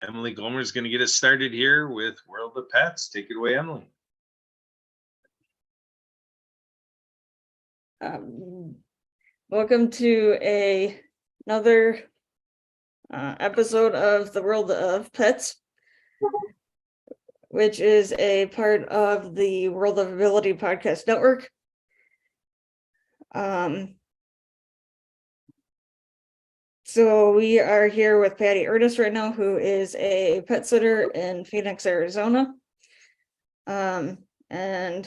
Emily Gomer is going to get us started here with World of Pets. Take it away, Emily. Welcome to another episode of the World of Pets, which is a part of the World of Ability Podcast Network. So we are here with Patty Ernest right now, who is a pet sitter in Phoenix, Arizona. So I'm going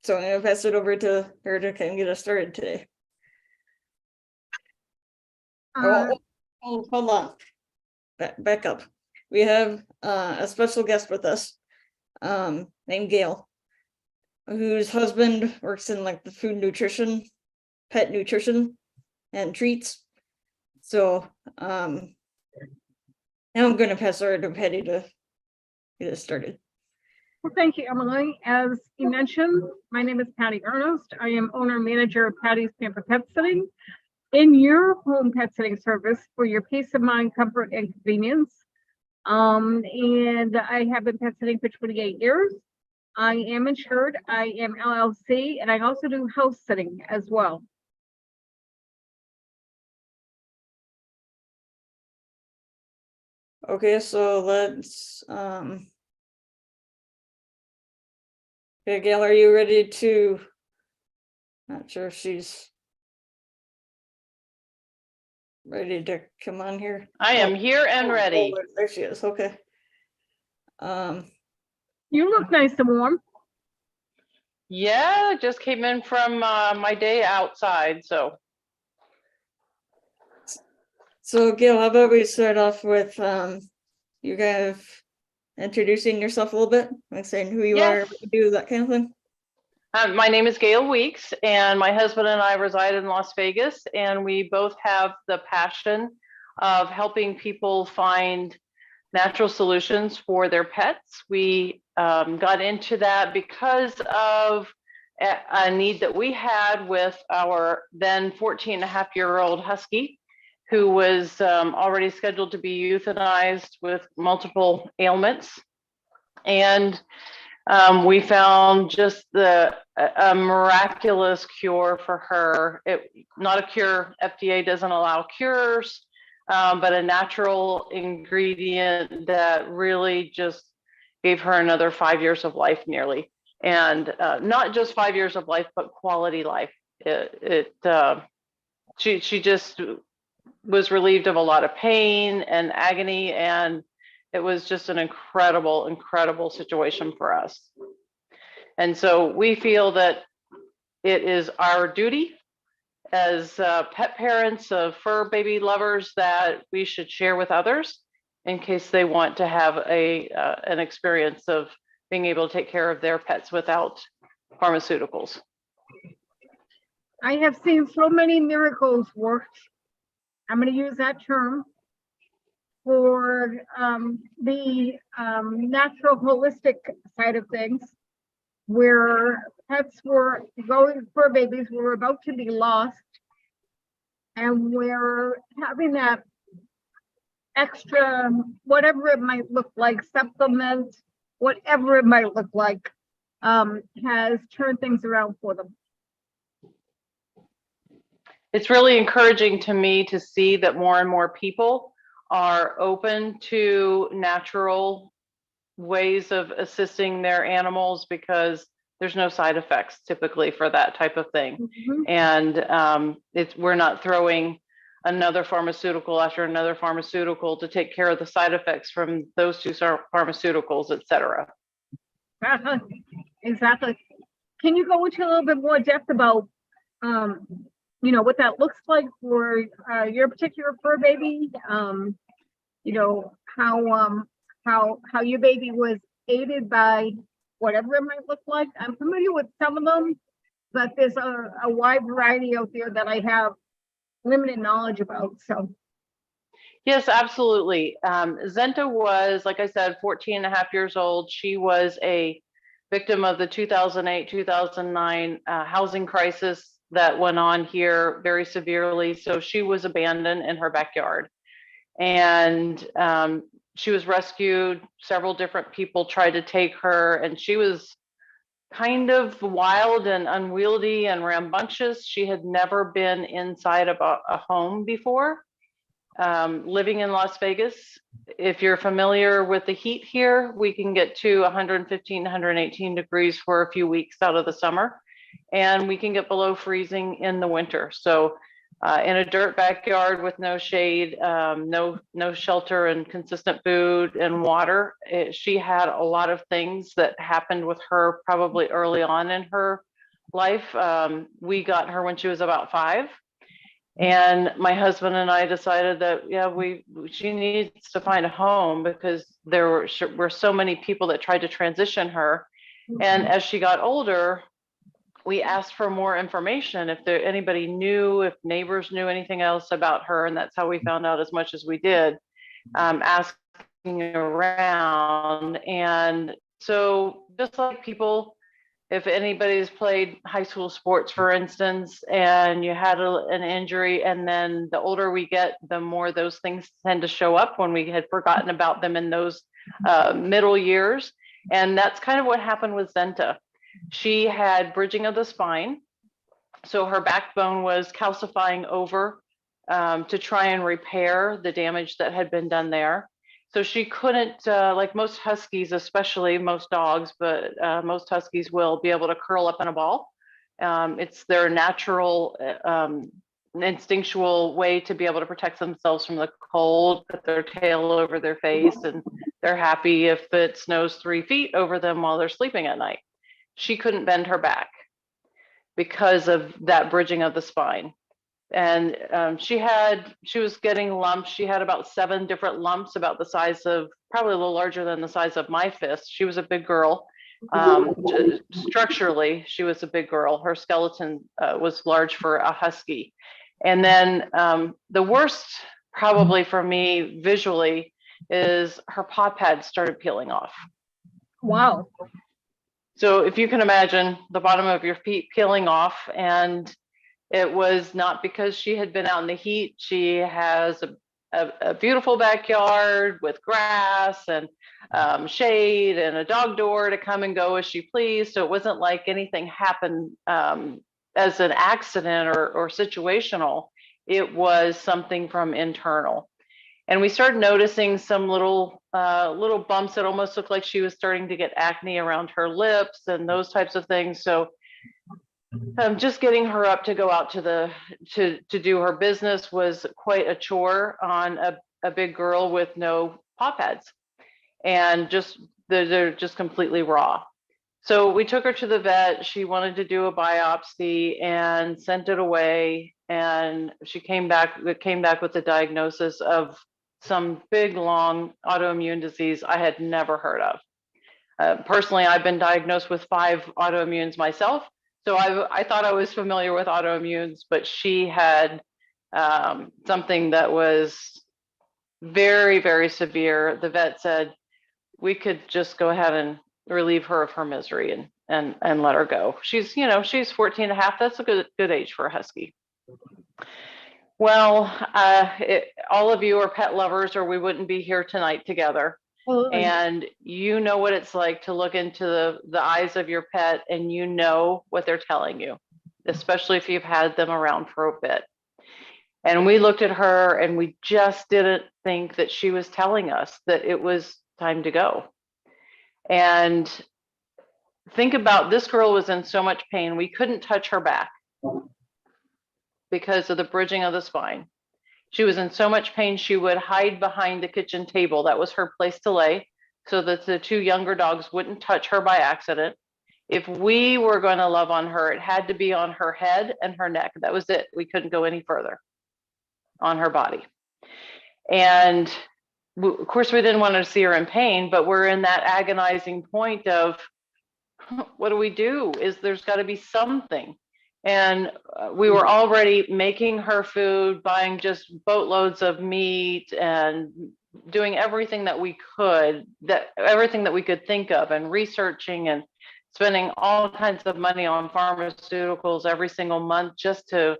to pass it over to her to kind of get us started today. Hold on. Back up. We have a special guest with us named Gail, whose husband works in like the food nutrition, pet nutrition and treats. So now I'm going to pass over to Patty to get us started. Well, thank you, Emily. As you mentioned, my name is Patty Ernest. I am owner-manager of Patty's Pampered Pet Sitting, in your home pet sitting service for your peace of mind, comfort, and convenience. And I have been pet sitting for 28 years. I am insured, I am LLC, and I also do house sitting as well. Okay, so let's okay, Gail, are you ready to, not sure if she's ready to come on here? I am here and ready. There she is, okay. You look nice and warm. Yeah, just came in from my day outside, so. So Gail, how about we start off with you kind of introducing yourself a little bit, like saying who you are, Yes. what you do, that kind of thing. My name is Gail Weeks, and my husband and I reside in Las Vegas, and we both have the passion of helping people find natural solutions for their pets. We got into that because of a need that we had with our then 14-and-a-half-year-old husky, who was already scheduled to be euthanized with multiple ailments. And we found just a miraculous cure for her. Not a cure, FDA doesn't allow cures, but a natural ingredient that really just gave her another 5 years of life nearly. And not just 5 years of life, but quality life. She just was relieved of a lot of pain and agony, and it was just an incredible, incredible situation for us. And so we feel that it is our duty as pet parents of fur baby lovers that we should share with others in case they want to have an experience of being able to take care of their pets without pharmaceuticals. I have seen so many miracles worked. I'm going to use that term for the natural holistic side of things, where pets were going, fur babies were about to be lost, and we're having that extra, whatever it might look like, supplement, whatever it might look like, has turned things around for them. It's really encouraging to me to see that more and more people are open to natural ways of assisting their animals, because there's no side effects typically for that type of thing. Mhm. And we're not throwing another pharmaceutical after another pharmaceutical to take care of the side effects from those two pharmaceuticals, et cetera. Exactly. Can you go into a little bit more depth about what that looks like for your particular fur baby? How your baby was aided by whatever it might look like. I'm familiar with some of them, but there's a wide variety out there that I have limited knowledge about. So Yes, absolutely. Zenta was, like I said, 14-and-a-half years old. She was a victim of the 2008-2009 housing crisis that went on here very severely. So she was abandoned in her backyard. And she was rescued. Several different people tried to take her, and she was kind of wild and unwieldy and rambunctious. She had never been inside of a home before. Living in Las Vegas, if you're familiar with the heat here, we can get to 115, 118 degrees for a few weeks out of the summer, and we can get below freezing in the winter. So in a dirt backyard with no shade, no shelter and consistent food and water, she had a lot of things that happened with her probably early on in her life. We got her when she was about 5. And my husband and I decided that, yeah, she needs to find a home, because there were so many people that tried to transition her. And as she got older, we asked for more information, if anybody knew, if neighbors knew anything else about her. And that's how we found out as much as we did, asking around. And so just like people, if anybody's played high school sports, for instance, and you had an injury, and then the older we get, the more those things tend to show up when we had forgotten about them in those middle years. And that's kind of what happened with Zenta. She had bridging of the spine. So her backbone was calcifying over to try and repair the damage that had been done there. So she couldn't, like most huskies, especially most dogs, but most huskies will be able to curl up in a ball. It's their natural, instinctual way to be able to protect themselves from the cold, put their tail over their face, and they're happy if it snows 3 feet over them while they're sleeping at night. She couldn't bend her back because of that bridging of the spine. And she was getting lumps. She had about 7 different lumps, about the size of, probably a little larger than the size of my fist. She was a big girl. Structurally, she was a big girl. Her skeleton was large for a husky. And then the worst, probably for me visually, is her paw pads started peeling off. Wow. So if you can imagine the bottom of your feet peeling off, and it was not because she had been out in the heat. She has a beautiful backyard with grass and shade and a dog door to come and go as she pleased. So it wasn't like anything happened as an accident or situational. It was something from internal. And we started noticing some little bumps that almost looked like she was starting to get acne around her lips and those types of things. So just getting her up to go out to do her business was quite a chore on a big girl with no paw pads, and they're just completely raw. So we took her to the vet. She wanted to do a biopsy and sent it away, and it came back with the diagnosis of some big, long autoimmune disease I had never heard of. Personally, I've been diagnosed with 5 autoimmunes myself. So I thought I was familiar with autoimmunes, but she had something that was very, very severe. The vet said we could just go ahead and relieve her of her misery and let her go. She's 14 and a half. That's a good age for a husky. Well, all of you are pet lovers, or we wouldn't be here tonight together. And you know what it's like to look into the eyes of your pet, and you know what they're telling you, especially if you've had them around for a bit. And we looked at her, and we just didn't think that she was telling us that it was time to go. And think about, this girl was in so much pain. We couldn't touch her back because of the bridging of the spine. She was in so much pain, she would hide behind the kitchen table. That was her place to lay, so that the 2 younger dogs wouldn't touch her by accident. If we were going to love on her, it had to be on her head and her neck. That was it. We couldn't go any further on her body. And of course, we didn't want to see her in pain, but we're in that agonizing point of, what do we do? There's got to be something. And we were already making her food, buying just boatloads of meat, and doing everything that we could think of, and researching and spending all kinds of money on pharmaceuticals every single month just to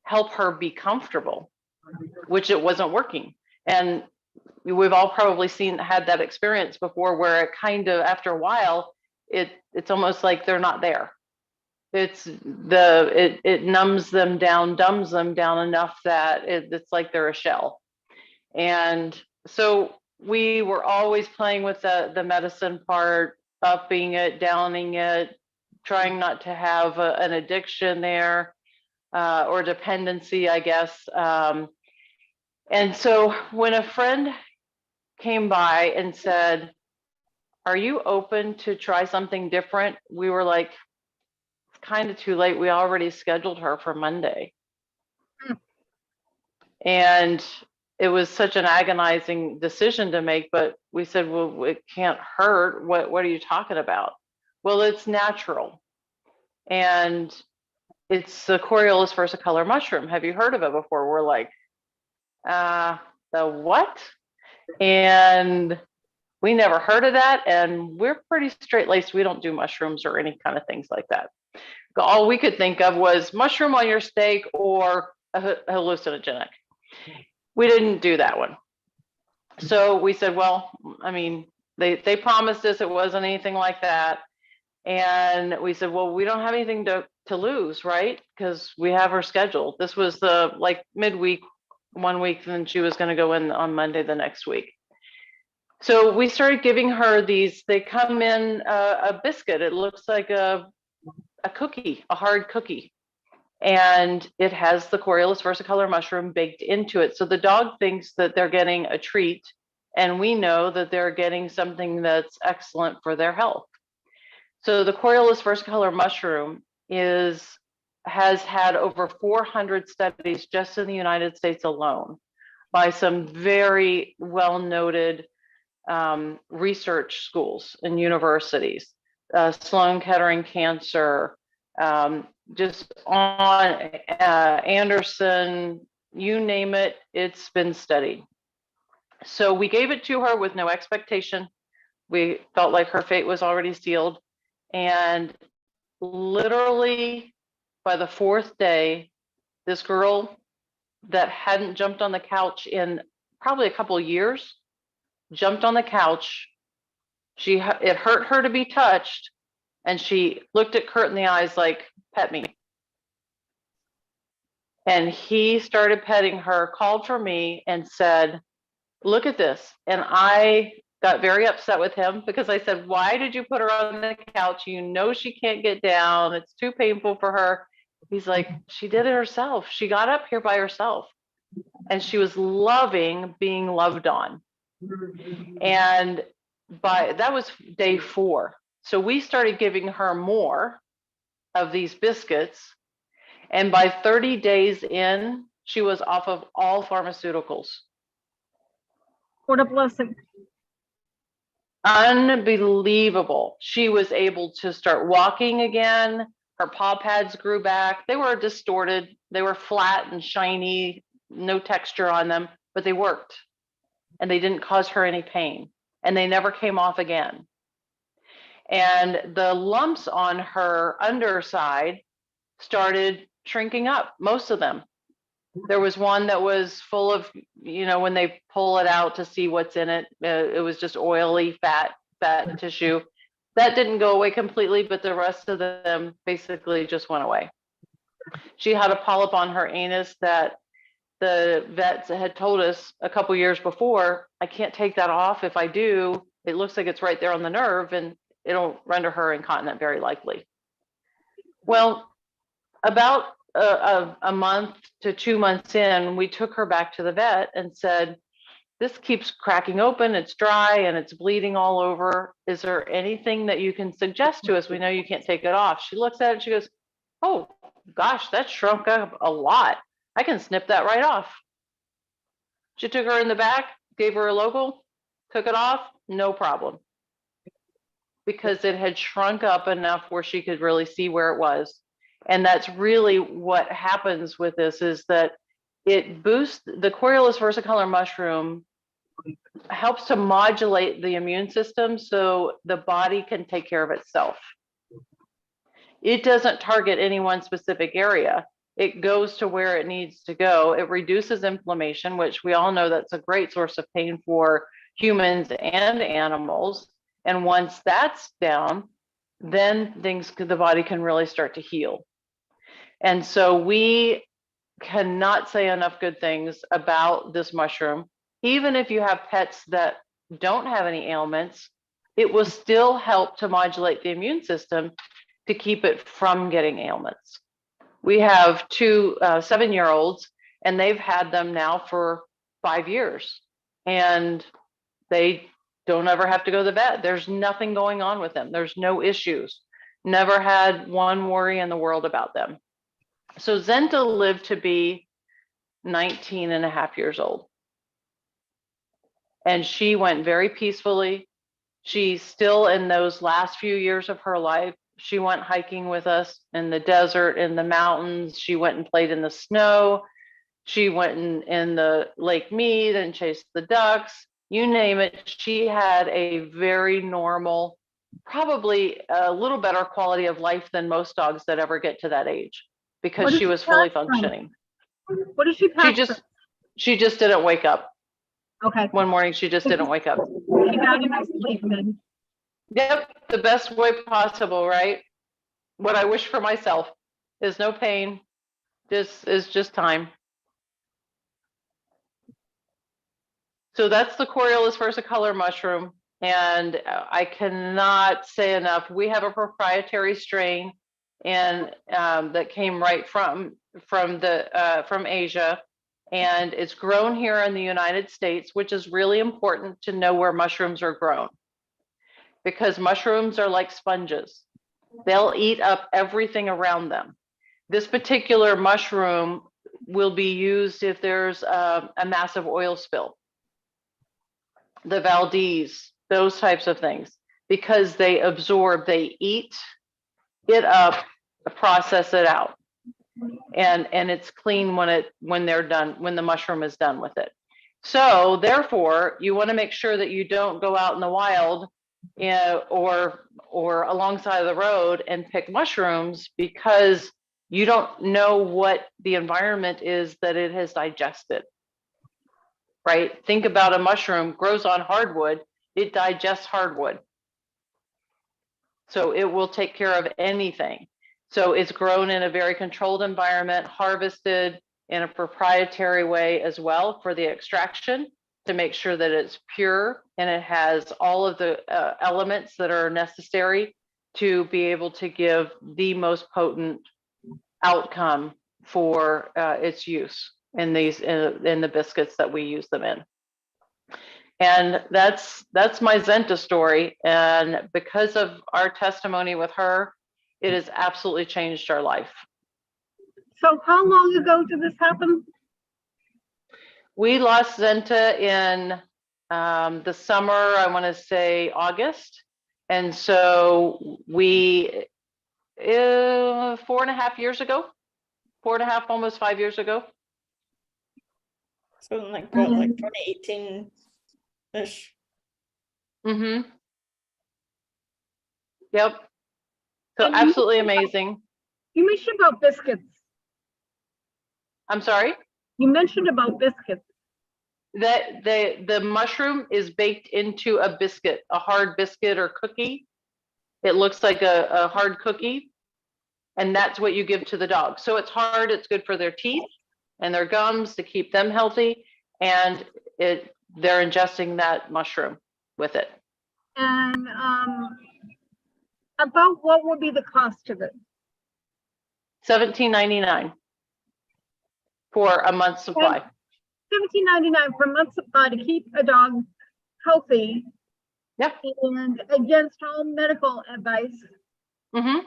help her be comfortable, which it wasn't working. And we've all probably had that experience before, where it kind of, after a while, it's almost like they're not there. It numbs them down, dumbs them down enough that it's like they're a shell. And so we were always playing with the medicine part, upping it, downing it, trying not to have an addiction there, or dependency, I guess. And so when a friend came by and said, "Are you open to try something different?" We were like, it's kind of too late. We already scheduled her for Monday. And it was such an agonizing decision to make, but we said, well, it can't hurt. What are you talking about? Well, it's natural. And it's the Coriolis versicolor mushroom. Have you heard of it before? We're like, the what? And we never heard of that. And we're pretty straight-laced. We don't do mushrooms or any kind of things like that. All we could think of was mushroom on your steak or a hallucinogenic. We didn't do that one. So we said, well, I mean, they promised us it wasn't anything like that. And we said, well, we don't have anything to lose, right? Because we have her scheduled. This was the like midweek, 1 week, and then she was going to go in on Monday the next week. So we started giving her these. They come in a biscuit. It looks like a cookie, a hard cookie. And it has the Coriolis versicolor mushroom baked into it. So the dog thinks that they're getting a treat, and we know that they're getting something that's excellent for their health. So the Coriolis versicolor mushroom has had over 400 studies just in the United States alone by some very well-noted research schools and universities, Sloan Kettering Cancer, just on Anderson, you name it, it's been studied. So we gave it to her with no expectation. We felt like her fate was already sealed. And literally by the 4th day, this girl that hadn't jumped on the couch in probably a couple of years, jumped on the couch. It hurt her to be touched. And she looked at Kurt in the eyes like, pet me. And he started petting her, called for me and said, look at this. And I got very upset with him because I said, why did you put her on the couch? You know she can't get down. It's too painful for her. He's like, she did it herself. She got up here by herself. And she was loving being loved on. And that was day 4. So we started giving her more of these biscuits. And by 30 days in, she was off of all pharmaceuticals. What a blessing. Unbelievable. She was able to start walking again. Her paw pads grew back. They were distorted. They were flat and shiny, no texture on them, but they worked. And they didn't cause her any pain. And they never came off again. And the lumps on her underside started shrinking up, most of them. There was one that was full of, when they pull it out to see what's in it, it was just oily, fat tissue. That didn't go away completely, but the rest of them basically just went away. She had a polyp on her anus that the vets had told us a couple years before, I can't take that off. If I do, it looks like it's right there on the nerve and it'll render her incontinent very likely. Well, about a month to 2 months in, we took her back to the vet and said, this keeps cracking open, it's dry and it's bleeding all over. Is there anything that you can suggest to us? We know you can't take it off. She looks at it and she goes, oh gosh, that shrunk up a lot. I can snip that right off. She took her in the back, gave her a local, took it off, no problem. Because it had shrunk up enough where she could really see where it was. And that's really what happens with this, is that it boosts the Coriolis versicolor mushroom, helps to modulate the immune system so the body can take care of itself. It doesn't target any one specific area. It goes to where it needs to go. It reduces inflammation, which we all know that's a great source of pain for humans and animals. And once that's down, then the body can really start to heal. And so we cannot say enough good things about this mushroom. Even if you have pets that don't have any ailments, it will still help to modulate the immune system to keep it from getting ailments. We have two 7-year-olds, and they've had them now for 5 years, and they don't ever have to go to the vet. There's nothing going on with them. There's no issues. Never had one worry in the world about them. So Zenta lived to be 19 and a half years old. And she went very peacefully. She's still in those last few years of her life. She went hiking with us in the desert, in the mountains. She went and played in the snow. She went in the Lake Mead and chased the ducks. You name it. She had a very normal, probably a little better quality of life than most dogs that ever get to that age, because she was fully functioning. What did she pass? She just didn't wake up. Okay. One morning, she just didn't wake up. She got enough sleep then. Yep, the best way possible, right? What I wish for myself is no pain, just time. So that's the Coriolis versicolor mushroom, and I cannot say enough. We have a proprietary strain, and that came right from Asia, and it's grown here in the United States, which is really important to know where mushrooms are grown, because mushrooms are like sponges. They'll eat up everything around them. This particular mushroom will be used if there's a massive oil spill, the Valdez, those types of things, because they absorb, they eat it up, process it out. And it's clean when they're done, when the mushroom is done with it. So therefore, you want to make sure that you don't go out in the wild, or alongside of the road and pick mushrooms, because you don't know what the environment is that it has digested. Right? Think about a mushroom grows on hardwood, it digests hardwood. So it will take care of anything. So it's grown in a very controlled environment, harvested in a proprietary way as well for the extraction, to make sure that it's pure and it has all of the elements that are necessary to be able to give the most potent outcome for its use in the biscuits that we use them in. And that's my Zenta story. And because of our testimony with her, it has absolutely changed our life. So how long ago did this happen? We lost Zenta in the summer, I want to say August. And so we, 4.5 years ago, 4.5, almost 5 years ago. So like what, like 2018-ish? Mm-hmm. Yep. So And you- absolutely amazing. You mentioned about biscuits. I'm sorry? You mentioned about biscuits. That the mushroom is baked into a biscuit, a hard biscuit or cookie. It looks like a hard cookie, and that's what you give to the dog. So it's hard, it's good for their teeth and their gums to keep them healthy, and they're ingesting that mushroom with it. And about what would be the cost of it? $17.99 for a month's supply. $17.99 per month supply to keep a dog healthy. Yep. And against all medical advice. Mm-hmm.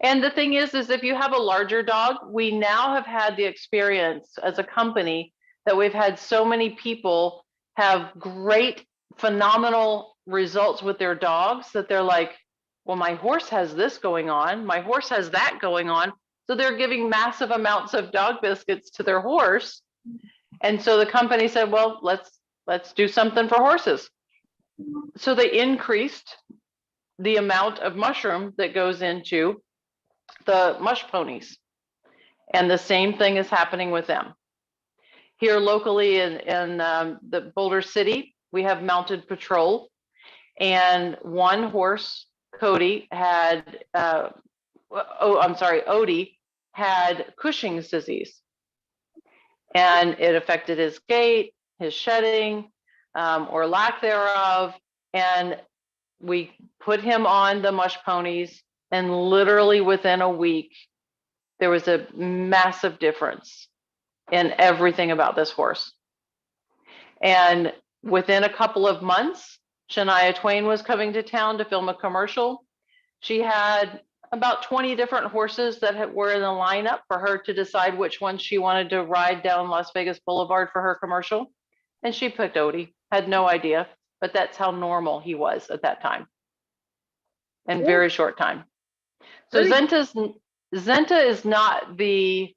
And the thing is if you have a larger dog, we now have had the experience as a company that we've had so many people have great, phenomenal results with their dogs that they're like, well, my horse has this going on, my horse has that going on. So they're giving massive amounts of dog biscuits to their horse. And so the company said, well, let's do something for horses. So they increased the amount of mushroom that goes into the mush ponies. And the same thing is happening with them. Here locally in the Boulder City, we have mounted patrol, and one horse, Cody, had, Odie had Cushing's disease. And it affected his gait, his shedding, or lack thereof. And we put him on the mush ponies, and literally within a week, there was a massive difference in everything about this horse. And within a couple of months, Shania Twain was coming to town to film a commercial. She had about 20 different horses that were in the lineup for her to decide which ones she wanted to ride down Las Vegas Boulevard for her commercial. And she picked Odie, had no idea, but that's how normal he was at that time. In Yeah. very short time. So Very- Zenta is not the,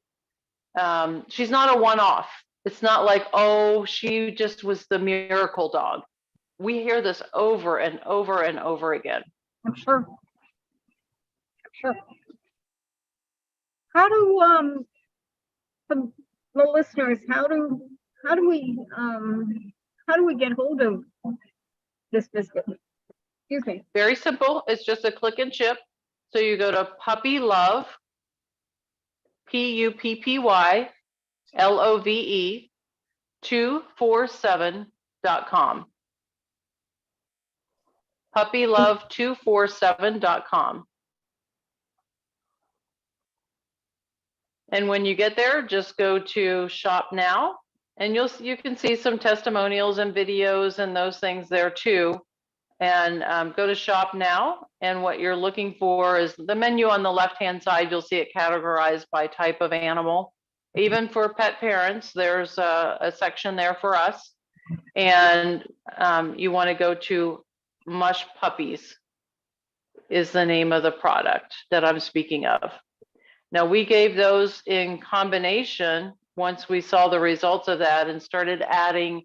she's not a one-off. It's not like, oh, she just was the miracle dog. We hear this over and over and over again. I'm sure. I'm sure. How do, the listeners, how do we get hold of this biscuit? Excuse me. Very simple. It's just a click and chip. So you go to Puppy Love, PUPPY LOVE 247.com. Puppylove247.com. And when you get there, just go to Shop Now, and you can see some testimonials and videos and those things there too. And go to Shop Now, and what you're looking for is the menu on the left-hand side. You'll see it categorized by type of animal. Even for pet parents, there's a section there for us. And you want to go to Mush Puppies is the name of the product that I'm speaking of. Now, we gave those in combination once we saw the results of that and started adding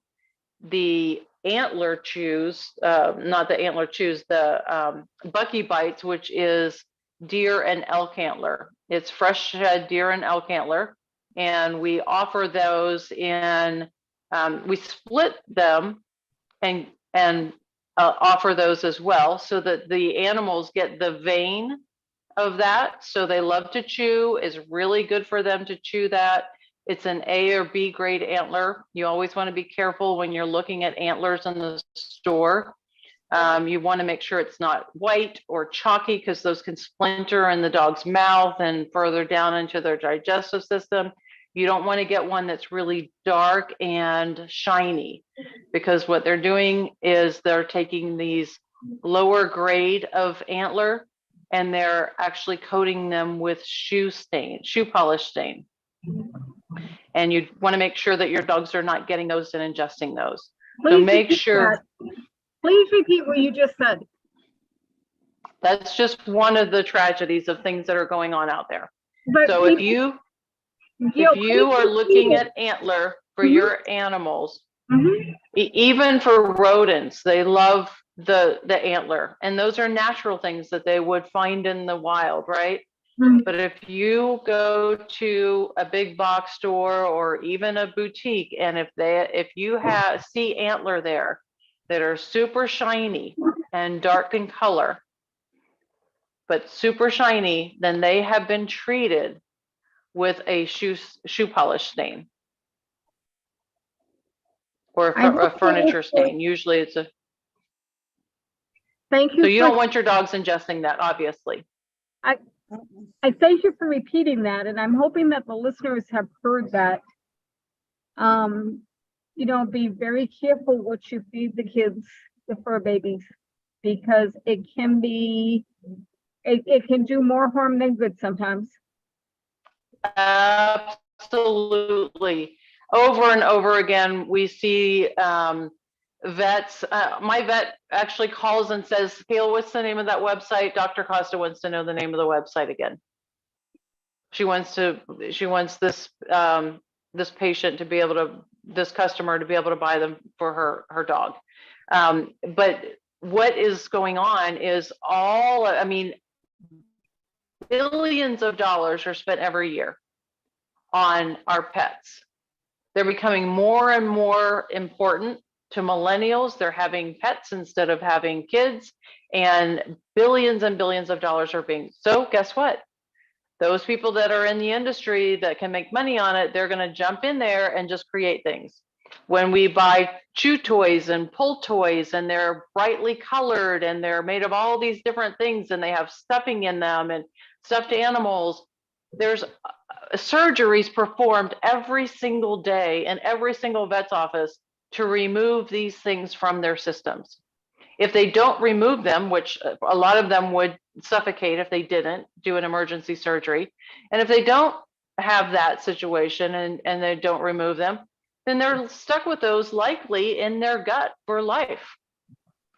the antler chews, not the antler chews, the Bucky Bites, which is deer and elk antler. It's fresh shed deer and elk antler. And we offer those in, we split them and offer those as well, so that the animals get the vein of that. So they love to chew. It's really good for them to chew that. It's an A or B grade antler. You always want to be careful when you're looking at antlers in the store. You want to make sure it's not white or chalky, because those can splinter in the dog's mouth and further down into their digestive system. You don't want to get one that's really dark and shiny, because what they're doing is they're taking these lower grade of antler and they're actually coating them with shoe polish stain. And you want to make sure that your dogs are not getting those and ingesting those. So Please make repeat sure. that. Please repeat what you just said. That's just one of the tragedies of things that are going on out there. But So if you are looking at antler for Mhm. your animals, Mhm. even for rodents, they love the antler, and those are natural things that they would find in the wild, right? Mhm. But if you go to a big box store or even a boutique, and if you see antler there that are super shiny and dark in color, but super shiny, then they have been treated with a shoe polish stain or I a hope furniture that- stain. Usually it's a, Thank you. so you for- don't want your dogs ingesting that, obviously. I thank you for repeating that, and I'm hoping that the listeners have heard that. Be very careful what you feed the kids, the fur babies, because it can do more harm than good sometimes. Absolutely. Over and over again, we see vets. My vet actually calls and says, Gail, what's the name of that website? Dr. Costa wants to know the name of the website again. She wants this patient to be able to, this customer to be able to buy them for her dog. But what is going on is I mean, billions of dollars are spent every year on our pets. They're becoming more and more important to millennials. They're having pets instead of having kids, and billions of dollars are being. So guess what? Those people that are in the industry that can make money on it, they're going to jump in there and just create things. When we buy chew toys and pull toys, and they're brightly colored and they're made of all these different things, and they have stuffing in them and stuffed animals, there's surgeries performed every single day in every single vet's office to remove these things from their systems. If they don't remove them, which a lot of them would suffocate if they didn't do an emergency surgery, and if they don't have that situation and they don't remove them, then they're stuck with those likely in their gut for life.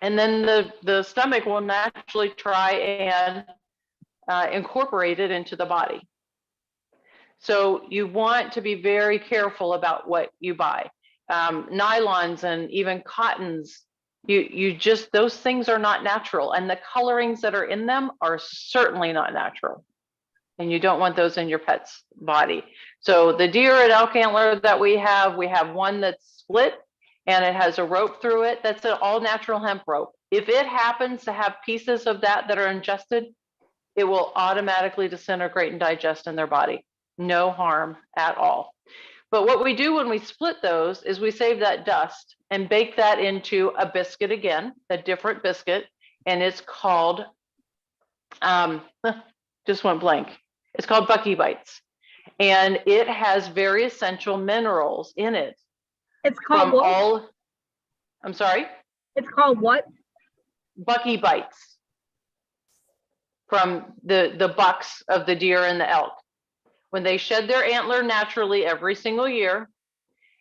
And then the stomach will naturally try and incorporate it into the body. So you want to be very careful about what you buy. Nylons and even cottons, you just, those things are not natural, and the colorings that are in them are certainly not natural. And you don't want those in your pet's body. So the deer at Elk Antler that we have one that's split and it has a rope through it. That's an all natural hemp rope. If it happens to have pieces of that are ingested, it will automatically disintegrate and digest in their body. No harm at all. But what we do when we split those is we save that dust and bake that into a biscuit again, a different biscuit, and it's called, just went blank. It's called Bucky Bites, and it has very essential minerals in it. It's called what? I'm sorry? It's called what? Bucky Bites, from the bucks of the deer and the elk. When they shed their antler naturally every single year,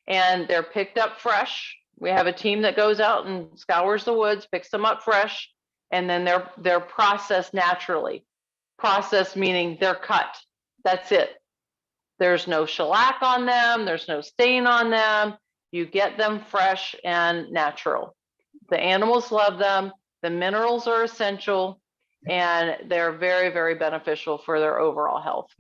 and they're picked up fresh, we have a team that goes out and scours the woods, picks them up fresh, and then they're processed naturally. Processed meaning they're cut. That's it. There's no shellac on them. There's no stain on them. You get them fresh and natural. The animals love them. The minerals are essential, and they're very, very beneficial for their overall health.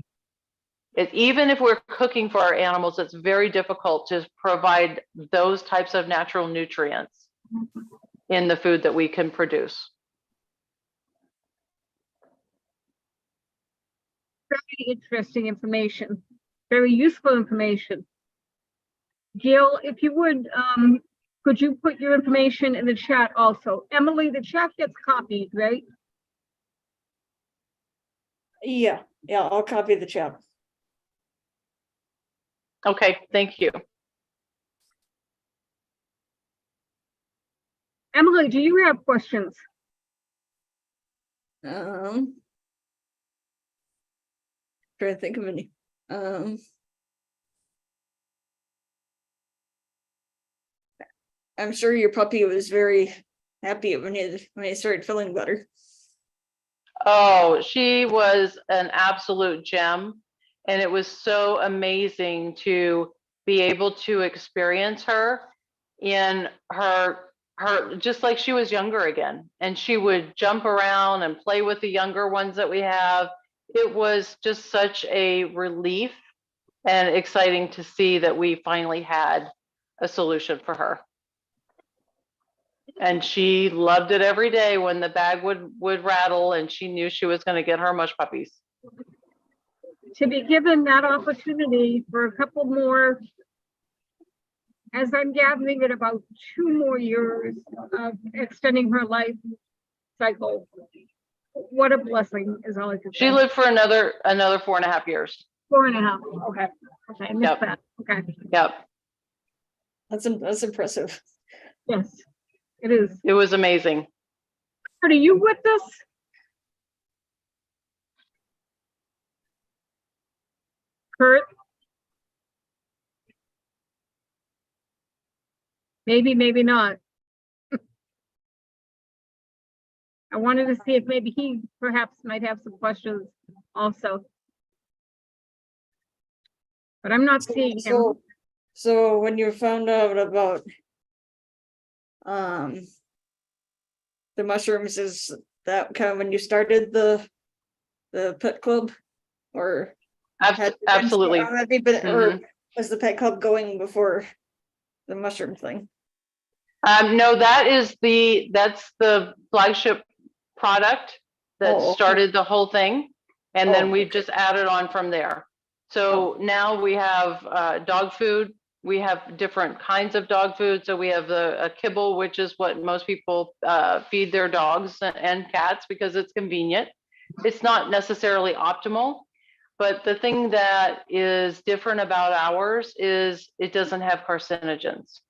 Even if we're cooking for our animals, it's very difficult to provide those types of natural nutrients in the food that we can produce. Very interesting information, very useful information. Gail, if you would, could you put your information in the chat also? Emily, the chat gets copied, right? Yeah, I'll copy the chat. Okay, thank you. Emily, do you have questions? Trying to think of any. I'm sure your puppy was very happy when he started feeling better. Oh, she was an absolute gem. And it was so amazing to be able to experience her in her just like she was younger again. And she would jump around and play with the younger ones that we have. It was just such a relief and exciting to see that we finally had a solution for her. And she loved it every day when the bag would rattle, and she knew she was going to get her mush puppies. To be given that opportunity for a couple more, as I'm gathering it, about 2 more years of extending her life cycle. What a blessing is all I can say. She lived for another 4.5 years. 4.5. Okay. Okay. I missed that. Okay. Yep. That's impressive. Yes, it is. It was amazing. Are you with us? Kurt? Maybe, maybe not. I wanted to see if maybe he perhaps might have some questions also. But I'm not seeing him. So when you found out about the mushrooms, is that kind of when you started the pet club? Or had you been Absolutely. already been, or Mhm. was the pet club going before the mushroom thing? No, that's the flagship product that Oh, okay. started the whole thing. And Oh, then we've okay. just added on from there. So now we have dog food. We have different kinds of dog food. So we have a kibble, which is what most people feed their dogs and cats because it's convenient. It's not necessarily optimal, but the thing that is different about ours is it doesn't have carcinogens.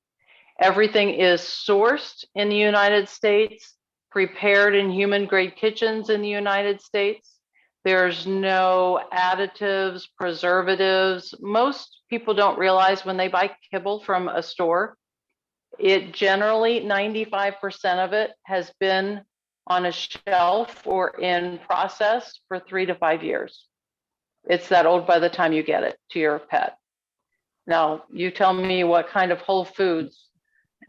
Everything is sourced in the United States, prepared in human grade kitchens in the United States. There's no additives, preservatives. Most people don't realize when they buy kibble from a store, it generally 95% of it has been on a shelf or in process for 3 to 5 years. It's that old by the time you get it to your pet. Now, you tell me what kind of whole foods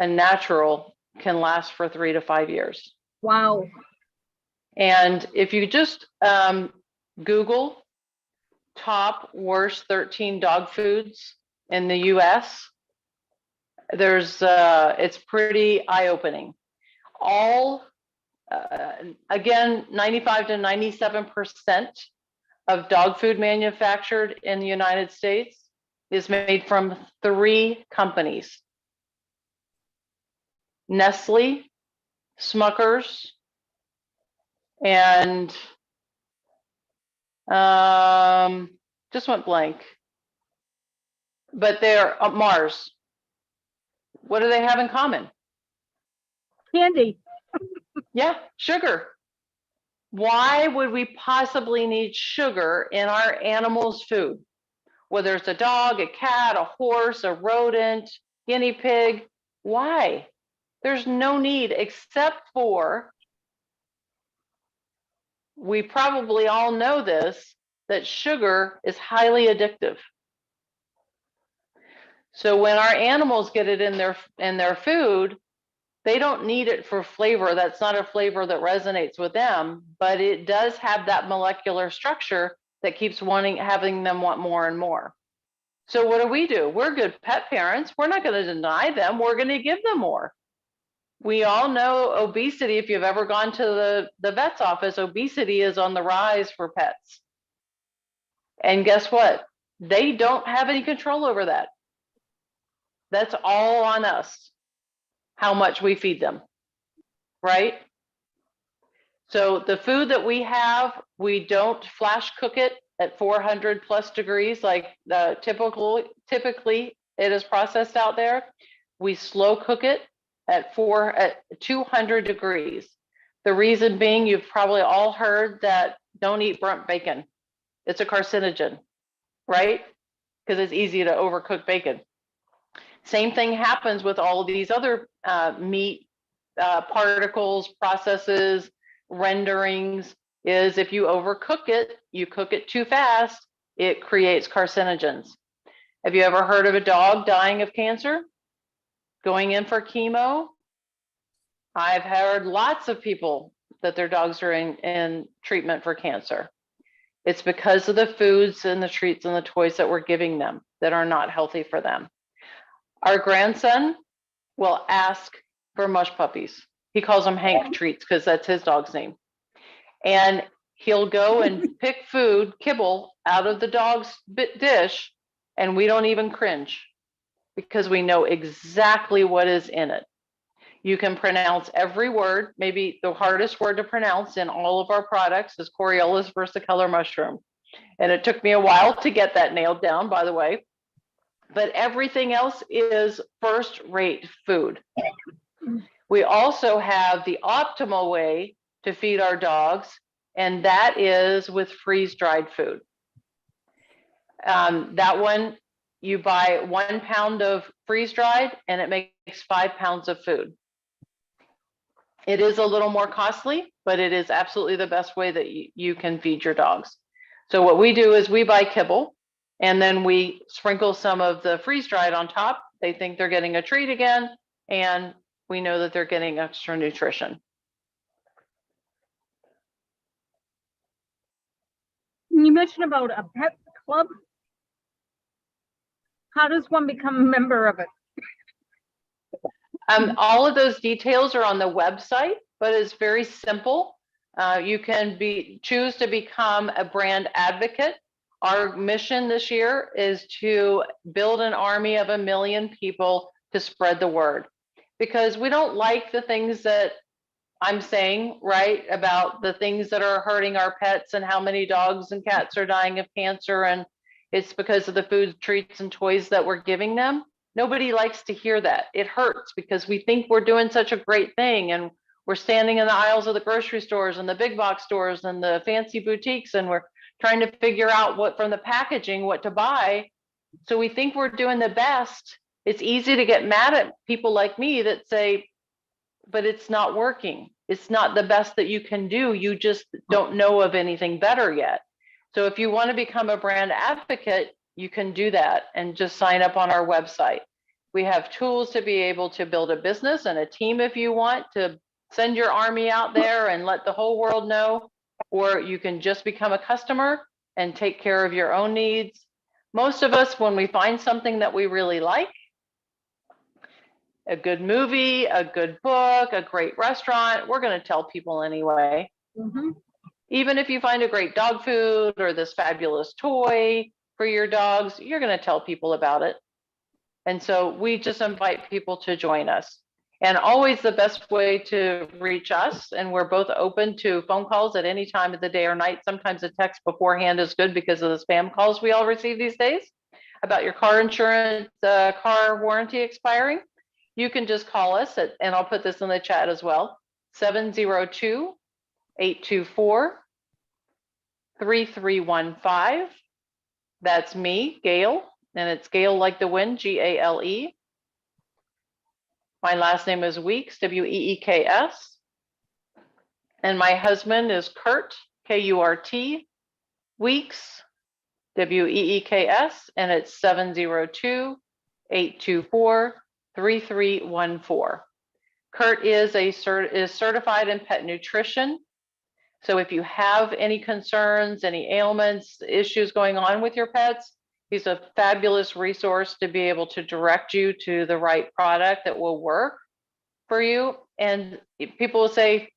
and natural can last for 3 to 5 years. Wow. And if you just Google top worst 13 dog foods in the US, it's pretty eye-opening. All, again, 95 to 97% of dog food manufactured in the United States is made from 3 companies: Nestle, Smuckers, and just went blank. But they're Mars. What do they have in common? Candy. Yeah, sugar. Why would we possibly need sugar in our animals' food? Whether it's a dog, a cat, a horse, a rodent, guinea pig, why? There's no need except for, we probably all know this, that sugar is highly addictive. So when our animals get it in their food, they don't need it for flavor. That's not a flavor that resonates with them, but it does have that molecular structure that keeps having them want more and more. So what do? We're good pet parents. We're not going to deny them. We're going to give them more. We all know obesity. If you've ever gone to the vet's office, obesity is on the rise for pets. And guess what? They don't have any control over that. That's all on us, how much we feed them, right? So the food that we have, we don't flash cook it at 400 plus degrees like typically it is processed out there. We slow cook it at 200 degrees. The reason being, you've probably all heard that don't eat burnt bacon. It's a carcinogen, right? Because it's easy to overcook bacon. Same thing happens with all of these other meat particles, processes, renderings, is if you overcook it, you cook it too fast, it creates carcinogens. Have you ever heard of a dog dying of cancer? Going in for chemo? I've heard lots of people that their dogs are in treatment for cancer. It's because of the foods and the treats and the toys that we're giving them that are not healthy for them. Our grandson will ask for mush puppies. He calls them Hank treats because that's his dog's name. And he'll go and pick food, kibble, out of the dog's dish, and we don't even cringe because we know exactly what is in it. You can pronounce every word. Maybe the hardest word to pronounce in all of our products is Coriolus versicolor mushroom. And it took me a while to get that nailed down, by the way. But everything else is first-rate food. We also have the optimal way to feed our dogs, and that is with freeze-dried food. That one, you buy 1 pound of freeze-dried, and it makes 5 pounds of food. It is a little more costly, but it is absolutely the best way that you can feed your dogs. So what we do is we buy kibble, and then we sprinkle some of the freeze-dried on top. They think they're getting a treat again, and we know that they're getting extra nutrition. you mentioned about a pet club. How does one become a member of it? All of those details are on the website, but it's very simple. You can choose to become a brand advocate. Our mission this year is to build an army of 1 million people to spread the word. Because we don't like the things that I'm saying, right, about the things that are hurting our pets and how many dogs and cats are dying of cancer, and it's because of the food, treats, and toys that we're giving them. Nobody likes to hear that. It hurts because we think we're doing such a great thing, and we're standing in the aisles of the grocery stores and the big box stores and the fancy boutiques, and we're trying to figure out what from the packaging, what to buy. So we think we're doing the best. It's easy to get mad at people like me that say, but it's not working. It's not the best that you can do. You just don't know of anything better yet. So if you want to become a brand advocate, you can do that and just sign up on our website. We have tools to be able to build a business and a team if you want to send your army out there and let the whole world know, or you can just become a customer and take care of your own needs. Most of us, when we find something that we really like, a good movie, a good book, a great restaurant, we're going to tell people anyway. Mhm. Even if you find a great dog food or this fabulous toy for your dogs, you're going to tell people about it. And so we just invite people to join us. And always the best way to reach us, and we're both open to phone calls at any time of the day or night. Sometimes a text beforehand is good because of the spam calls we all receive these days about your car insurance, car warranty expiring. You can just call us at, and I'll put this in the chat as well, 702-824-3315. That's me, Gail, and it's Gail like the wind, Gale. My last name is Weeks, Weeks. And my husband is Kurt, Kurt, Weeks, Weeks, and it's 702-824-3314. Kurt is certified in pet nutrition. So if you have any concerns, any ailments, issues going on with your pets, he's a fabulous resource to be able to direct you to the right product that will work for you. And people will say,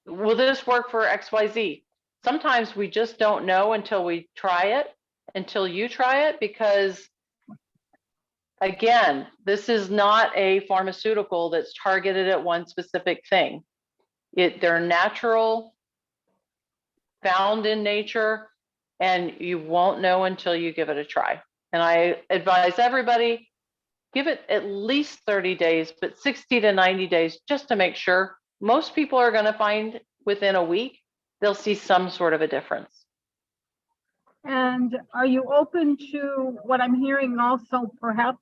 will this work for XYZ? Sometimes we just don't know until we try it, until you try it, because again, this is not a pharmaceutical that's targeted at one specific thing. They're natural, found in nature, and you won't know until you give it a try. And I advise everybody, give it at least 30 days, but 60 to 90 days, just to make sure. Most people are going to find within a week, they'll see some sort of a difference. And are you open to what I'm hearing also, perhaps,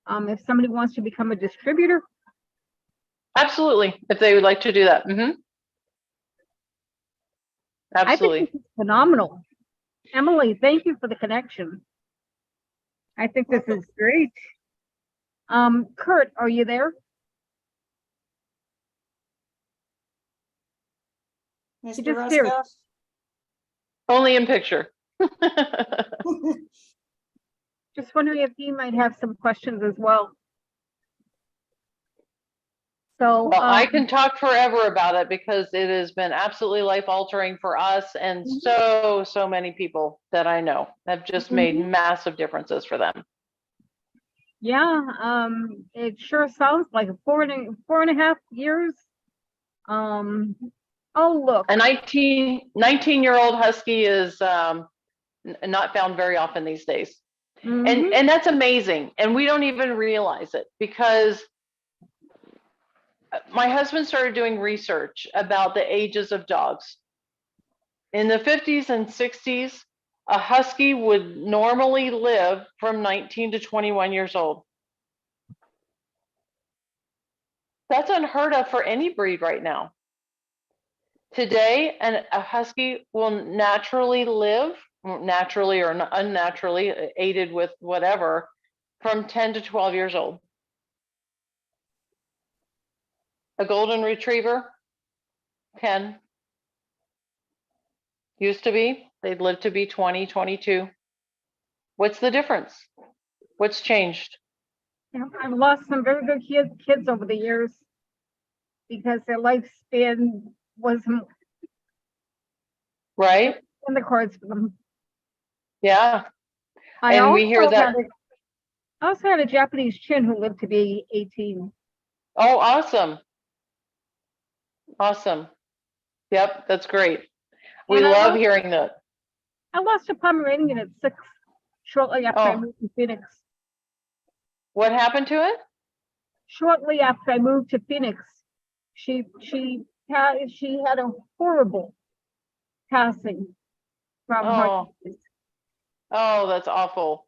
if somebody wants to become a distributor? Absolutely, if they would like to do that. Absolutely. I think this is phenomenal. Emily, thank you for the connection. I think this is great. Kurt, are you there? Mr. disappeared. Ruska? Only in picture. Just wondering if he might have some questions as well. So Well, I can talk forever about it because it has been absolutely life altering for us, and so many people that I know have just made massive differences for them. yeah, it sure sounds like 4.5 years. Oh, look. A 19-year-old husky is not found very often these days. And that's amazing. And we don't even realize it because my husband started doing research about the ages of dogs. In the 50s and 60s, a husky would normally live from 19 to 21 years old. That's unheard of for any breed right now. Today, a husky will naturally live, naturally or unnaturally, aided with whatever, from 10 to 12 years old. A golden retriever, 10. Used to be. They'd live to be 20, 22. What's the difference? What's changed? You know, I've lost some very good kids over the years because their lifespan wasn't Right? in the cards for them. Yeah. I And we hear also that- I also had a Japanese chin who lived to be 18. Oh, awesome. Awesome. Yep, that's great. We And I love lost- hearing that. I lost a Pomeranian at 6 shortly after I Oh. moved to Phoenix. What happened to it? Shortly after I moved to Phoenix, she had a horrible passing from heart Oh. disease. Oh, that's awful.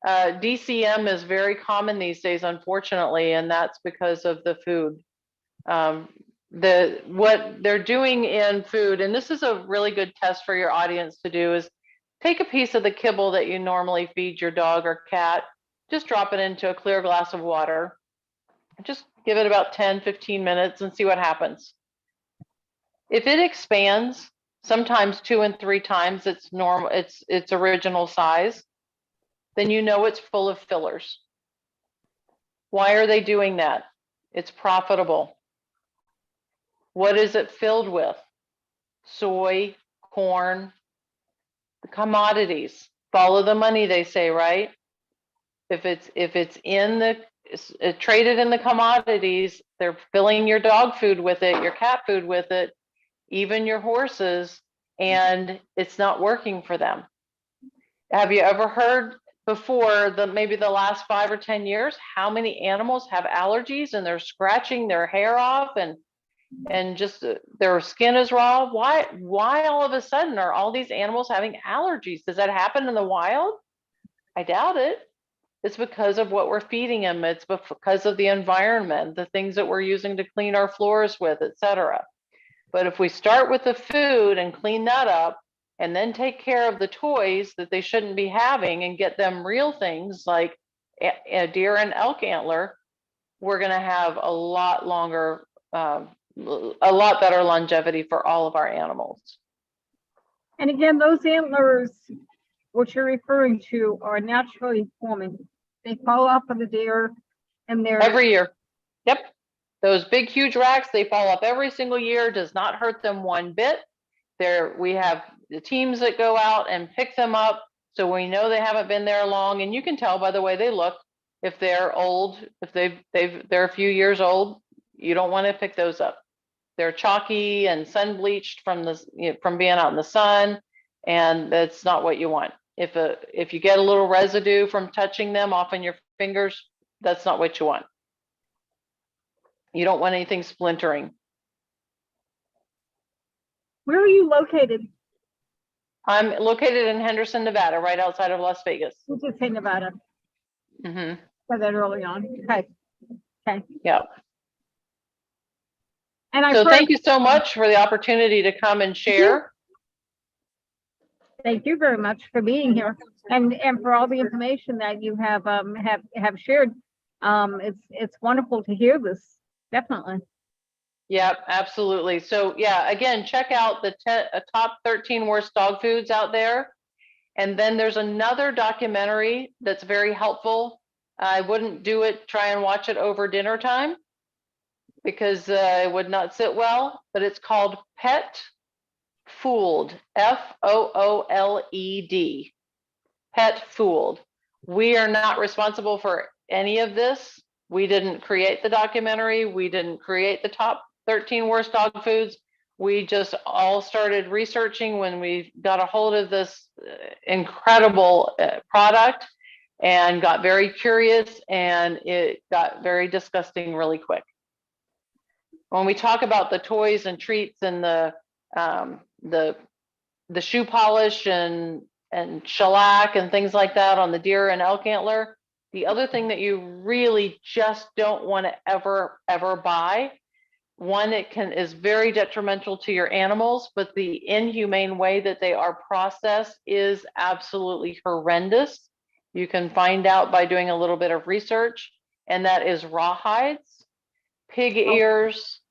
DCM is very common these days, unfortunately, and that's because of the food. What they're doing in food, and this is a really good test for your audience to do, is take a piece of the kibble that you normally feed your dog or cat, just drop it into a clear glass of water. Just give it about 10, 15 minutes and see what happens. If it expands, sometimes 2 and 3 times its normal, its original size, then you know it's full of fillers. Why are they doing that? It's profitable. What is it filled with? Soy, corn, the commodities. Follow the money, they say, right? If it's in the traded in the commodities, they're filling your dog food with it, your cat food with it, even your horses, and it's not working for them. Have you ever heard before maybe the last 5 or 10 years, how many animals have allergies and they're scratching their hair off and just their skin is raw? Why all of a sudden are all these animals having allergies? Does that happen in the wild? I doubt it. It's because of what we're feeding them. It's because of the environment, the things that we're using to clean our floors with, etc. But if we start with the food and clean that up, and then take care of the toys that they shouldn't be having and get them real things like a deer and elk antler, we're going to have a lot longer, a lot better longevity for all of our animals. And again, those antlers, which you're referring to, are naturally forming. They fall off of the deer and they're Every year. Yep. Those big, huge racks, they fall off every single year, does not hurt them one bit. We have the teams that go out and pick them up, so we know they haven't been there long, and you can tell by the way they look if they're old, if they're a few years old. You don't want to pick those up. They're chalky and sun bleached from being out in the sun, and that's not what you want. If you get a little residue from touching them off on your fingers, that's not what you want. You don't want anything splintering. Where are you located? I'm located in Henderson, Nevada, right outside of Las Vegas. You did say Nevada. Mm-hmm. Said that early on. Okay. Okay. Yeah. And I So thank you so much for the opportunity to come and share. Thank you very much for being here and for all the information that you have shared. It's wonderful to hear this. Definitely. Yeah, absolutely. So yeah, again, check out the top 13 worst dog foods out there. And then there's another documentary that's very helpful. I wouldn't try and watch it over dinner time because it would not sit well, but it's called Pet Fooled, Fooled. Pet Fooled. We are not responsible for any of this. We didn't create the documentary. We didn't create the top 13 worst dog foods. We just all started researching when we got a hold of this incredible product and got very curious, and it got very disgusting really quick. When we talk about the toys and treats and the shoe polish and shellac and things like that on the deer and elk antler, the other thing that you really just don't want to ever buy, one, is very detrimental to your animals, but the inhumane way that they are processed is absolutely horrendous. You can find out by doing a little bit of research, and that is rawhides, pig ears,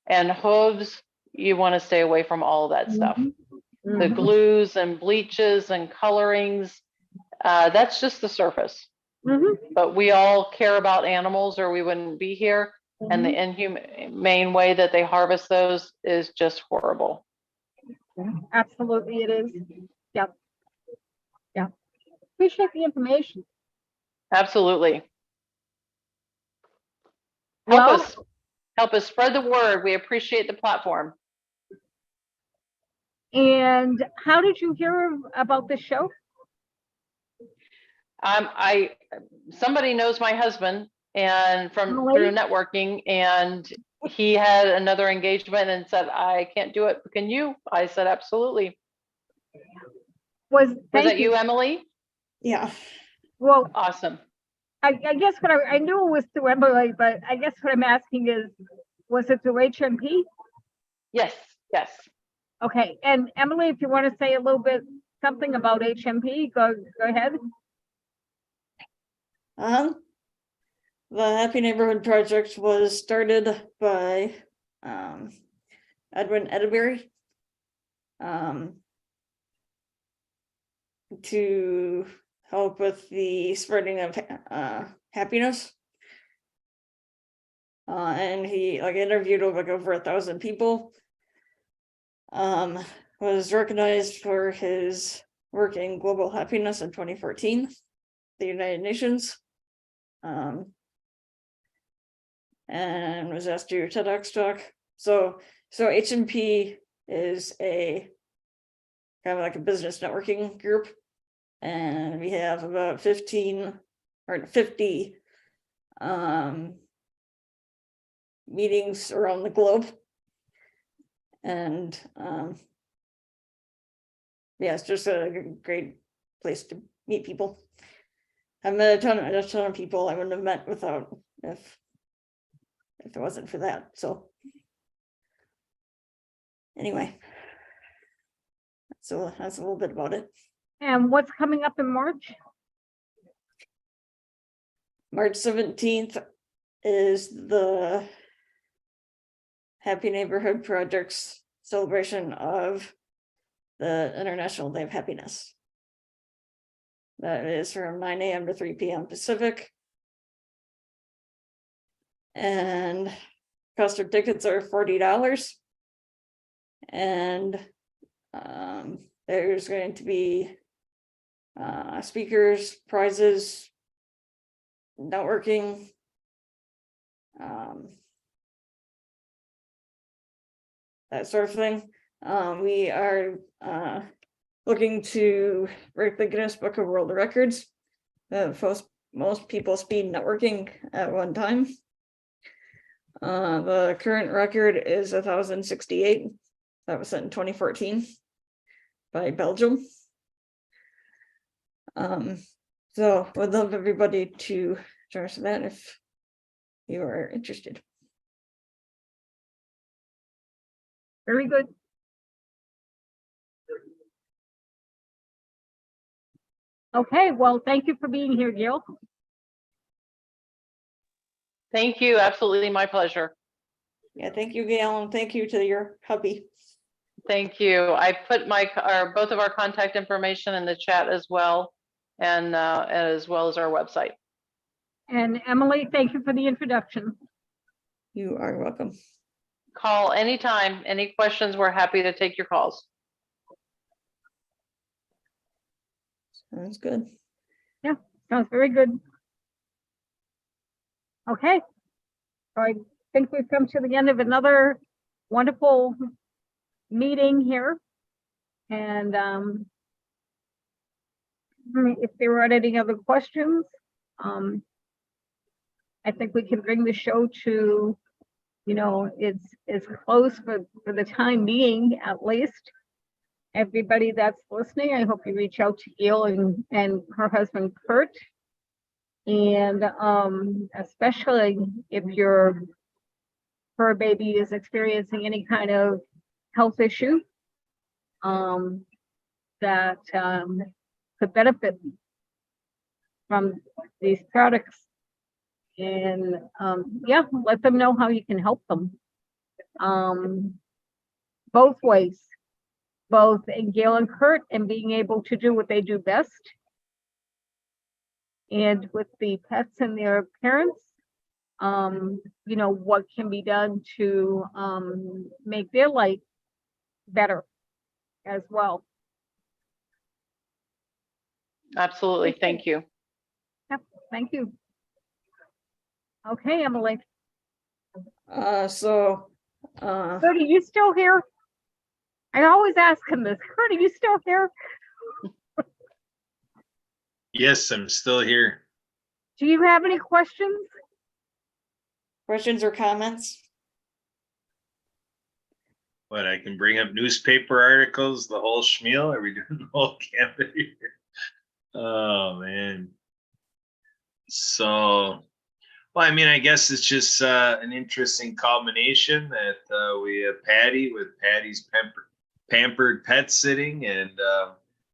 and hooves. You want to stay away from all of that stuff. The Mhm. glues and bleaches and colorings, that's just the surface. Mhm. But we all care about animals or we wouldn't be here. And the inhumane way that they harvest those is just horrible. Absolutely, it is. Yep. Yeah. Appreciate the information. Absolutely. Well, Help us spread the word. We appreciate the platform. and how did you hear about this show? Somebody knows my husband and Really? through networking, and he had another engagement and said, I can't do it. Can you? I said, absolutely. Was Thank that you, Emily? Yeah. Well, Awesome. I guess what I knew it was through Emily, but I guess what I'm asking is, was it through HMP? Yes, yes. Okay, and Emily, if you want to say a little bit, something about HMP, go ahead. The Happy Neighborhood Project was started by Edwin Edeberry to help with the spreading of happiness. And he interviewed over 1,000 people. Was recognized for his work in global happiness in 2014, the United Nations. And was asked to do a TEDx talk. So HMP is a kind of like a business networking group, and we have about 15 or 50 meetings around the globe. And yeah, it's just a great place to meet people. I've met a ton of people I wouldn't have met without if it wasn't for that. So anyway, so that's a little bit about it. And what's coming up in March? March 17th is the Happy Neighborhood Project's celebration of the International Day of Happiness. That is from 9 a.m. to 3 p.m. Pacific. And cost of tickets are $40. And there's going to be speakers, prizes, networking, that sort of thing. We are looking to break the Guinness Book of World Records, the most people speed networking at one time. The current record is 1,068. That was set in 2014 by Belgium. So would love everybody to join us in that if you are interested. Very good. Okay, well, thank you for being here, Gail. Thank you. Absolutely my pleasure. Yeah, thank you, Gail, and thank you to your hubby. Thank you. I put both of our contact information in the chat as well, and as well as our website. And Emily, thank you for the introduction. You are welcome. Call anytime. Any questions, we're happy to take your calls. Sounds good. Sounds very good. Okay. So I think we've come to the end of another wonderful meeting here. And if there aren't any other questions, I think we can bring the show to, it's close for the time being, at least. Everybody that's listening, I hope you reach out to Gail and her husband Kurt. And especially if your fur baby is experiencing any kind of health issue that could benefit from these products. And yeah, let them know how you can help them both ways. both in Gail and Kurt and being able to do what they do best. And with the pets and their parents, you know, what can be done to make their life better as well. Absolutely. Thank you. Thank you. Okay, Emily. So, Kurt, are you still here? I always ask him this. Kurt, are you still here? Yes, I'm still here. Do you have any questions? questions or comments? What, I can bring up newspaper articles, the whole schmeal? Are we doing the whole campaign here? Oh, man. So, well, I mean, I guess it's just an interesting combination that we have Patty with Patty's pampered pet sitting. And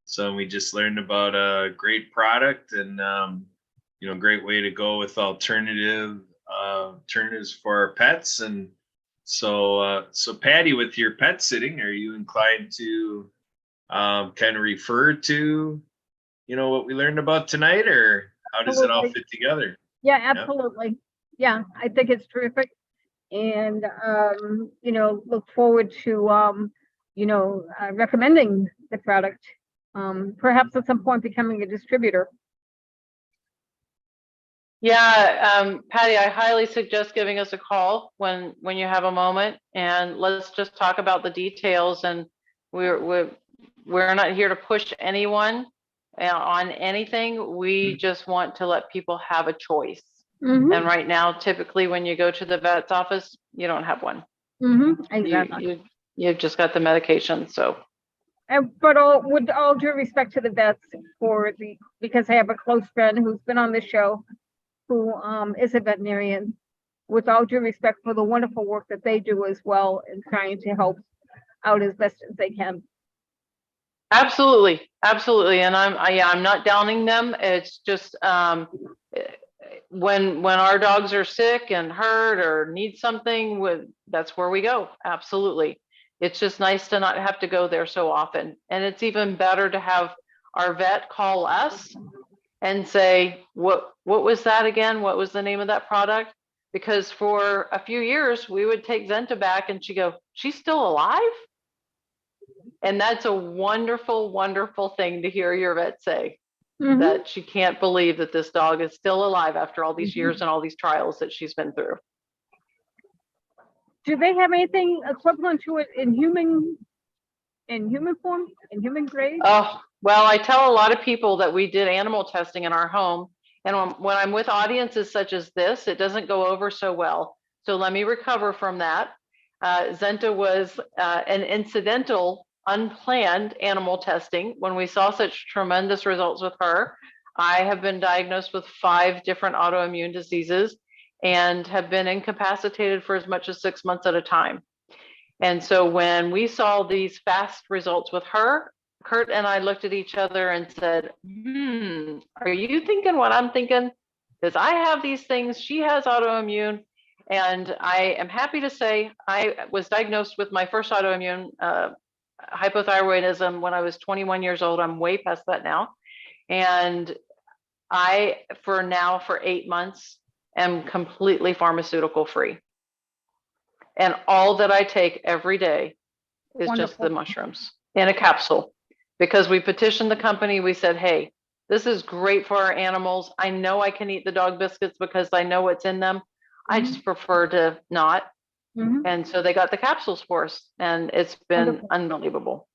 so we just learned about a great product and, you know, great way to go with alternatives for our pets. And so, so Patty, with your pet sitting, are you inclined to kind of refer to, you know, what we learned about tonight, or how does it all fit together? Yeah, absolutely. Yeah, I think it's terrific. And, you know, look forward to, you know, recommending the product. Perhaps at some point becoming a distributor. Yeah, Patty, I highly suggest giving us a call when you have a moment, and let's just talk about the details. And we're not here to push anyone on anything. We just want to let people have a choice. Mm-hmm. And right now, typically when you go to the vet's office, you don't have one. Mm-hmm. Exactly. You've just got the medication. So, but with all due respect to the vets, because I have a close friend who's been on the show, who is a veterinarian, with all due respect for the wonderful work that they do as well in trying to help out as best as they can. absolutely. And I'm not downing them. It's just when our dogs are sick and hurt or need something, that's where we go. Absolutely. It's just nice to not have to go there so often. And it's even better to have our vet call us and say, what was that again? What was the name of that product? Because for a few years, we would take Zenta back and she'd go, she's still alive? And that's a wonderful, wonderful thing to hear your vet say, Mhm. that she can't believe that this dog is still alive after all these years and all these trials that she's been through. Do they have anything equivalent to it in human form, in human grade? Oh, well, I tell a lot of people that we did animal testing in our home. And when I'm with audiences such as this, it doesn't go over so well. So let me recover from that. Zenta was an incidental, unplanned animal testing. When we saw such tremendous results with her, I have been diagnosed with 5 different autoimmune diseases and have been incapacitated for as much as 6 months at a time. And so when we saw these fast results with her, Kurt and I looked at each other and said, are you thinking what I'm thinking? Because I have these things, she has autoimmune. And I am happy to say I was diagnosed with my first autoimmune hypothyroidism when I was 21 years old. I'm way past that now. And I, for 8 months, am completely pharmaceutical free. And all that I take every day is just the mushrooms in a capsule. Because we petitioned the company, we said, hey, this is great for our animals. I know I can eat the dog biscuits because I know what's in them. I just prefer to not. And so they got the capsules for us, and it's been unbelievable.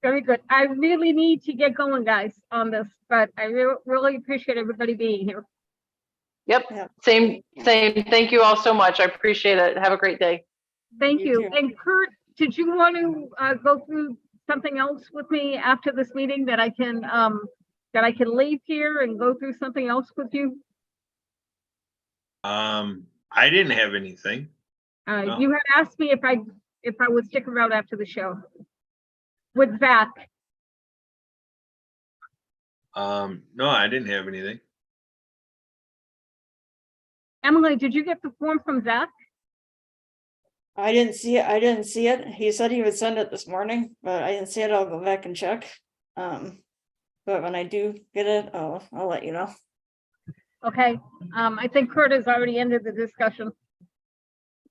Very good. I really need to get going, guys, on this, but I really appreciate everybody being here. Yep. Yeah. Same. Thank you all so much. I appreciate it. Have a great day. Thank You you. too. And Kurt, did you want to go through something else with me after this meeting that I can leave here and go through something else with you? I didn't have anything. No. You had asked me if I would stick around after the show with Zach. No, I didn't have anything. Emily, did you get the form from Zach? I didn't see it. I didn't see it. He said he would send it this morning, but I didn't see it. I'll go back and check. But when I do get it, I'll let you know. Okay, I think Kurt has already ended the discussion.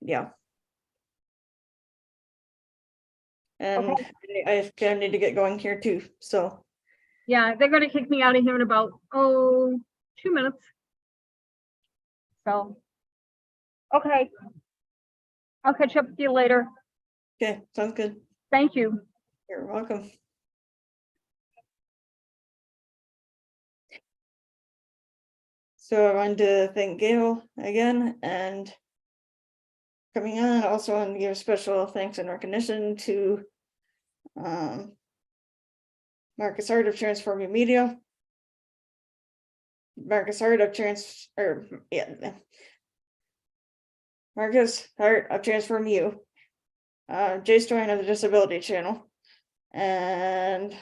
Yeah. And I kind of need to get going here too, so, Yeah, they're gonna kick me out of here in about, 2 minutes. So. Okay. I'll catch up with you later. okay, sounds good. Thank you. You're welcome. So I wanted to thank Gail again and coming on. Also want to give special thanks and recognition to Marcus Hart of Transforming Media. Marcus Hart of Marcus Hart of Transform You. Jay Stoyan of the Disability Channel. And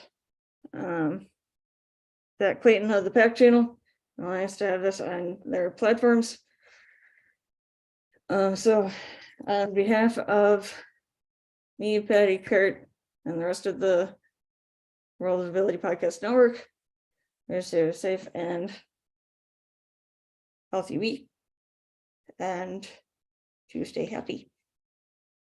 Zach Clayton of the PAC Channel. Nice to have this on their platforms. So on behalf of me, Patty, Kurt, and the rest of the World of Ability Podcast Network, wish you a safe and healthy week and to stay happy.